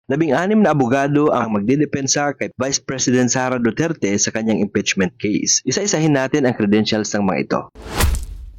16 na abogado ang magdidepensa kay Vice President Sara Duterte sa kanyang impeachment case. Isa-isahin natin ang credentials ng mga ito.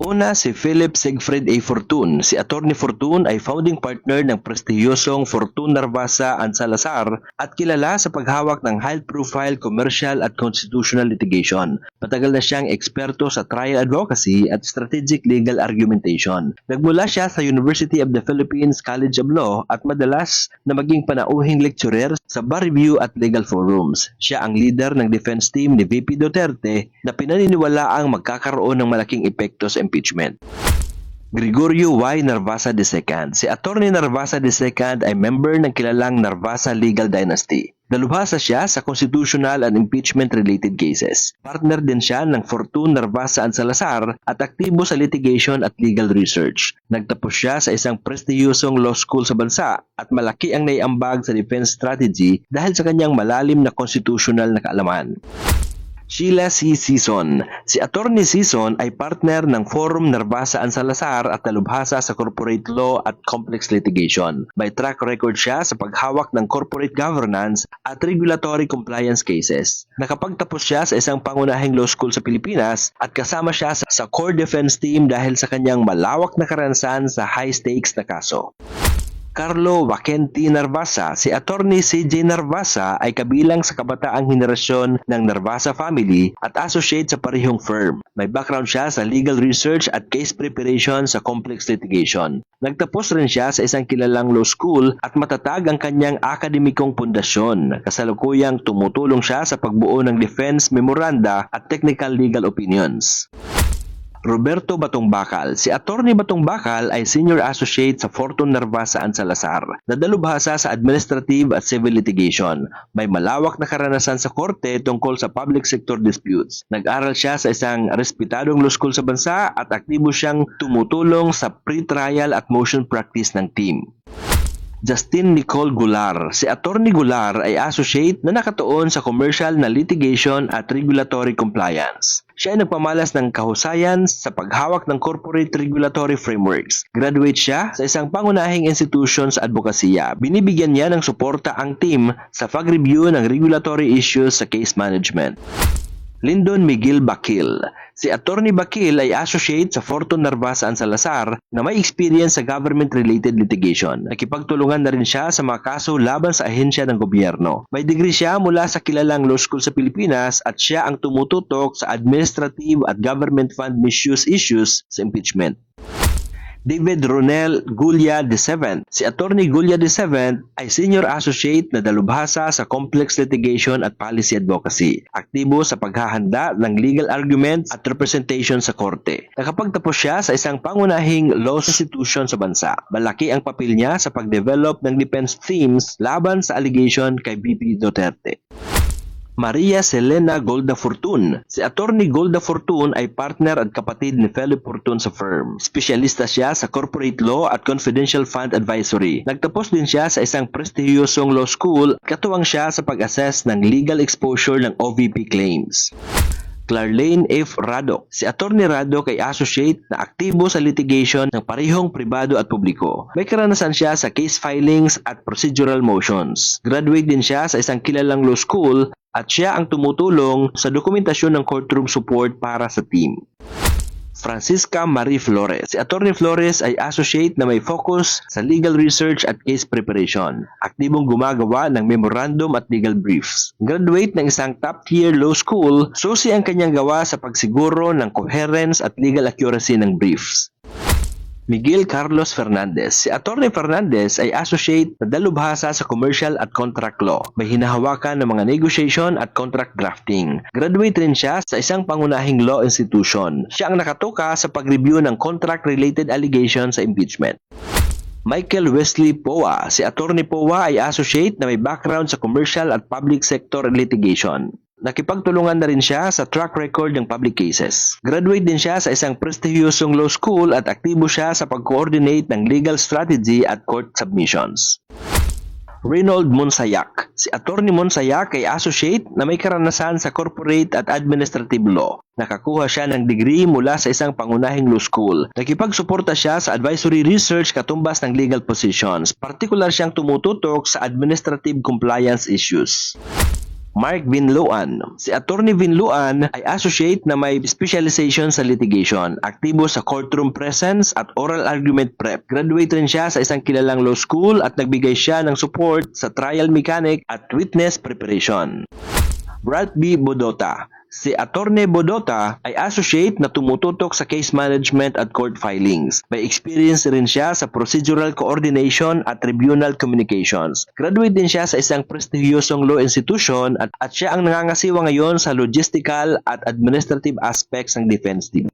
Una, si Philip Siegfried A. Fortun. Si Attorney Fortun ay founding partner ng prestihiyosong Fortun Narvasa and Salazar at kilala sa paghawak ng high-profile commercial at constitutional litigation. Matagal na siyang eksperto sa trial advocacy at strategic legal argumentation. Nagmula siya sa University of the Philippines College of Law at madalas na maging panauhing lecturer sa bar review at legal forums. Siya ang leader ng defense team ni VP Duterte na pinaniniwalaang magkakaroon ng malaking epekto sa impeachment. Gregorio Y. Narvasa II. Si Attorney Narvasa II ay member ng kilalang Narvasa Legal Dynasty. Dalubhasa siya sa constitutional and impeachment-related cases. Partner din siya ng Fortun Narvasa and Salazar at aktibo sa litigation at legal research. Nagtapos siya sa isang prestihiyosong law school sa bansa at malaki ang naiambag sa defense strategy dahil sa kanyang malalim na constitutional na kaalaman. Sheila C. Sison. Si Attorney Sison ay partner ng Forum Narvasa and Salazar at dalubhasa sa corporate law at complex litigation. May track record siya sa paghawak ng corporate governance at regulatory compliance cases. Nakapagtapos siya sa isang pangunahing law school sa Pilipinas at kasama siya sa core defense team dahil sa kanyang malawak na karanasan sa high-stakes na kaso. Carlo Wakenti Narvasa. Si Attorney C.J. Narvasa ay kabilang sa kabataang henerasyon ng Narvasa family at associate sa parehong firm. May background siya sa legal research at case preparation sa complex litigation. Nagtapos rin siya sa isang kilalang law school at matatag ang kanyang akademikong pundasyon. Kasalukuyang tumutulong siya sa pagbuo ng defense memoranda at technical legal opinions. Roberto Batong Bakal. Si Attorney Batong Bakal ay Senior Associate sa Fortun Narvasa and Salazar. Nadalubhasa sa administrative at civil litigation. May malawak na karanasan sa korte tungkol sa public sector disputes. Nag-aral siya sa isang respetadong law school sa bansa at aktibo siyang tumutulong sa pre-trial at motion practice ng team. Justin Nicole Gular. Si Attorney Gular ay associate na nakatuon sa commercial na litigation at regulatory compliance. Siya ay nagpamalas ng kahusayan sa paghawak ng corporate regulatory frameworks. Graduate siya sa isang pangunahing institusyon sa advokasya. Binibigyan niya ng suporta ang team sa pag-review ng regulatory issues sa case management. Lyndon Miguel Bakil. Si Attorney Bakil ay associate sa Fortun Narvasa and Salazar na may experience sa government-related litigation. Nakipagtulungan na rin siya sa mga kaso laban sa ahensya ng gobyerno. May degree siya mula sa kilalang law school sa Pilipinas at siya ang tumututok sa administrative at government fund misuse issues sa impeachment. David Ronel Gulia II. Si Attorney Gulia II ay Senior Associate na dalubhasa sa complex litigation at policy advocacy. Aktibo sa paghahanda ng legal arguments at representation sa korte. Nakapagtapos siya sa isang pangunahing law institution sa bansa. Malaki ang papel niya sa pag-develop ng defense themes laban sa allegation kay VP Duterte. Maria Selena Golda Fortun. Si Attorney Golda Fortun ay partner at kapatid ni Philip Fortun sa firm. Espesyalista siya sa corporate law at confidential fund advisory. Nagtapos din siya sa isang prestihiyosong law school at katuwang siya sa pag-assess ng legal exposure ng OVP claims. Clarlane F. Radok. Si Attorney Radok ay associate na aktibo sa litigation ng parehong pribado at publiko. May karanasan siya sa case filings at procedural motions. Graduate din siya sa isang kilalang law school at siya ang tumutulong sa dokumentasyon ng courtroom support para sa team. Francisca Marie Flores. Si Attorney Flores ay associate na may focus sa legal research at case preparation. Aktibong gumagawa ng memorandum at legal briefs. Graduate ng isang top-tier law school, susi ang kanyang gawa sa pagsiguro ng coherence at legal accuracy ng briefs. Miguel Carlos Fernandez. Si Attorney Fernandez ay associate na dalubhasa sa commercial at contract law. May hinahawakan ng mga negotiation at contract drafting. Graduate rin siya sa isang pangunahing law institution. Siya ang nakatuka sa pag-review ng contract-related allegations sa impeachment. Michael Wesley Poa. Si Attorney Poa ay associate na may background sa commercial at public sector litigation. Nakipagtulungan na rin siya sa track record ng public cases. Graduate din siya sa isang prestihiyosong law school at aktibo siya sa pag-coordinate ng legal strategy at court submissions. Reynold Monsayak. Si Attorney Monsayak ay associate na may karanasan sa corporate at administrative law. Nakakuha siya ng degree mula sa isang pangunahing law school. Nakipagsuporta siya sa advisory research katumbas ng legal positions. Partikular siyang tumututok sa administrative compliance issues. Mark Vinloan. Si Attorney Vinloan ay associate na may specialization sa litigation, aktibo sa courtroom presence at oral argument prep. Graduate rin siya sa isang kilalang law school at nagbigay siya ng support sa trial mechanic at witness preparation. Brad B. Bodota. Si Attorney Bodota ay associate na tumututok sa case management at court filings. May experience rin siya sa procedural coordination at tribunal communications. Graduate din siya sa isang prestigyosong law institution at siya ang nangangasiwa ngayon sa logistical at administrative aspects ng defense team.